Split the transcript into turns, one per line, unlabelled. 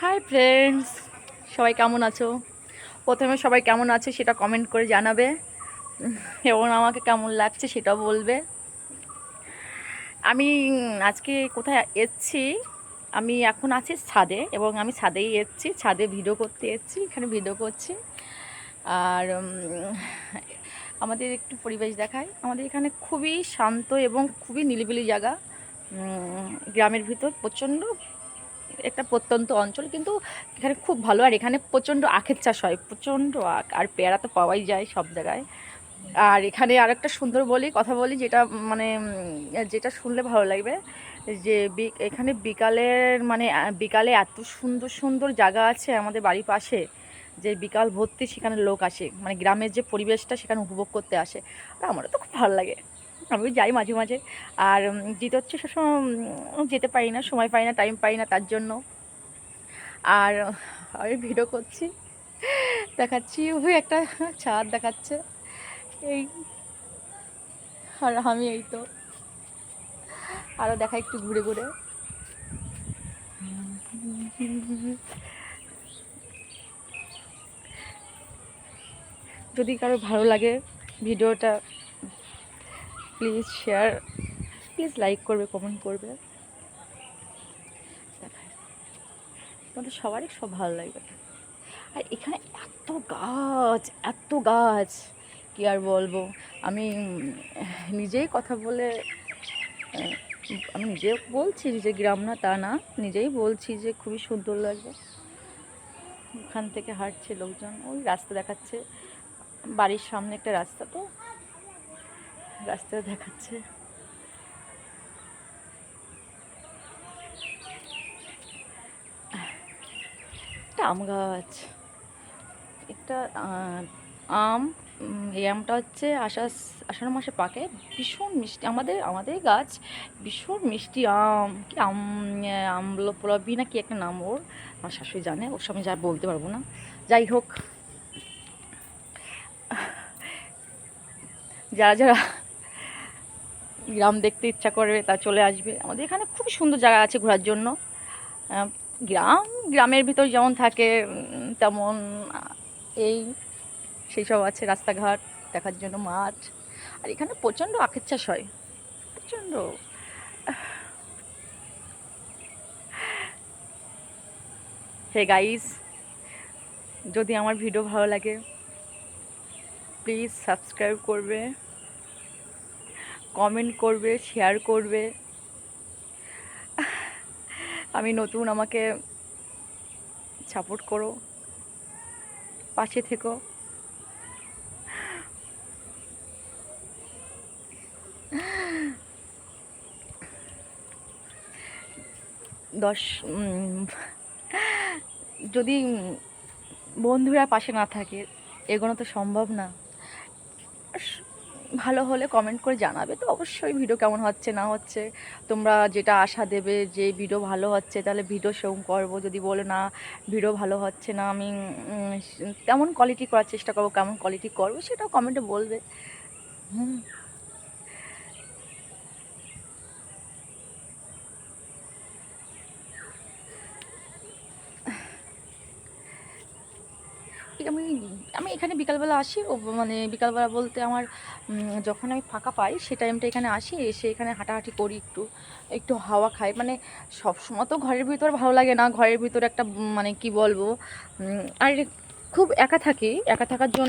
Hi friends, সবাই কেমন আছো? প্রথমে সবাই কেমন আছে সেটা কমেন্ট করে জানাবে এবং আমাকে কেমন লাগছে সেটাও বলবে। আমি আজকে কোথায় এসেছি, আমি এখন আছি ছাদে এবং আমি ছাদেই এসেছি, ছাদে ভিডিও করতে এসেছি, এখানে ভিডিও করছি। আর আমাদের একটু পরিবেশ দেখায়। আমাদের এখানে খুবই শান্ত এবং খুবই নিরিবিলি জায়গা। গ্রামের ভিতর প্রচণ্ড একটা প্রত্যন্ত অঞ্চল, কিন্তু এখানে খুব ভালো। আর এখানে প্রচণ্ড আখের চাষ হয়, প্রচণ্ড আখ, আর পেয়ারা তো পাওয়াই যায় সব জায়গায়। আর এখানে আর একটা সুন্দর কথা বলি, যেটা মানে যেটা শুনলে ভালো লাগবে, যে এখানে বিকালের মানে বিকালে এত সুন্দর সুন্দর জায়গা আছে আমাদের বাড়ির পাশে, যে বিকাল ভর্তি সেখানে লোক আসে, মানে গ্রামের যে পরিবেশটা সেখানে উপভোগ করতে আসে। আর আমারও তো খুব ভালো লাগে, আমি যাই মাঝে মাঝে। আর যেটা হচ্ছে সবসময় যেতে পারি না, সময় পাই না, টাইম পাই না, তার জন্য। আর আমি ভিডিও করছি, দেখাচ্ছি ওই একটা ছাদ দেখাচ্ছে এই। আর আমি এই তো আরও দেখা একটু ঘুরে ঘুরে। যদি কারো ভালো লাগে ভিডিওটা, প্লিজ শেয়ার, প্লিজ লাইক করবে, কমেন্ট করবে। দেখায় তোমাদের সবারই সব ভালো লাগবে। আর এখানে এত গাছ, এত গাছ, কি আর বলবো। আমি নিজেই কথা বলে, আমি নিজেও বলছি যে গ্রাম না তা না, নিজেই বলছি যে খুবই সুন্দর লাগবে। ওখান থেকে হাঁটছে লোকজন, ওই রাস্তা দেখাচ্ছে, বাড়ির সামনে একটা রাস্তা, তো রাস্তা দেখাচ্ছে। একটা আম গাছ, একটা আম, এই আমটা হচ্ছে আষাঢ় মাসে পাকে, ভীষণ মিষ্টি। আমাদের আমাদের গাছ ভীষণ মিষ্টি আম, কি আম, আমলপলবি না কি একটা নাম ওর, আমার শাশুড়ি জানে, ওর সামনে যা বলতে পারবো না। যাই হোক, যারা যারা গ্রাম দেখতে ইচ্ছা করবে তা চলে আসবে। আমাদের এখানে খুব সুন্দর জায়গা আছে ঘোরার জন্য। গ্রামের ভিতর যেমন থাকে তেমন এই সেই সব আছে, রাস্তাঘাট দেখার জন্য, মাঠ। আর এখানে প্রচণ্ড আখের চাষ হয়, প্রচণ্ড। হে গাইস, যদি আমার ভিডিও ভালো লাগে প্লিজ সাবস্ক্রাইব করবে, কমেন্ট করবে, শেয়ার করবে। আমি নতুন, আমাকে সাপোর্ট করো, পাশে থেকো। দশ যদি বন্ধুরা পাশে না থাকে এগোনো তো সম্ভব না। ভালো হলে কমেন্ট করে জানাবে তো অবশ্যই ভিডিও কেমন হচ্ছে না হচ্ছে। তোমরা যেটা আশা দেবে যে ভিডিও ভালো হচ্ছে, তাহলে ভিডিও সেরকম করবো। যদি বলো না ভিডিও ভালো হচ্ছে না, আমি তেমন কোয়ালিটি করার চেষ্টা করবো, কেমন কোয়ালিটি করবো সেটাও কমেন্টে বলবে। হুম, আমি আমি এখানে বিকালবেলা আসি, ও মানে বিকালবেলা বলতে আমার যখন আমি ফাঁকা পাই সে টাইমটা এখানে আসি, এসে এখানে হাঁটাহাঁটি করি, একটু একটু হাওয়া খাই। মানে সবসময় তো ঘরের ভিতর ভালো লাগে না, ঘরের ভিতর একটা মানে কি বলবো, আর খুব একা থাকি, একা থাকার জন্য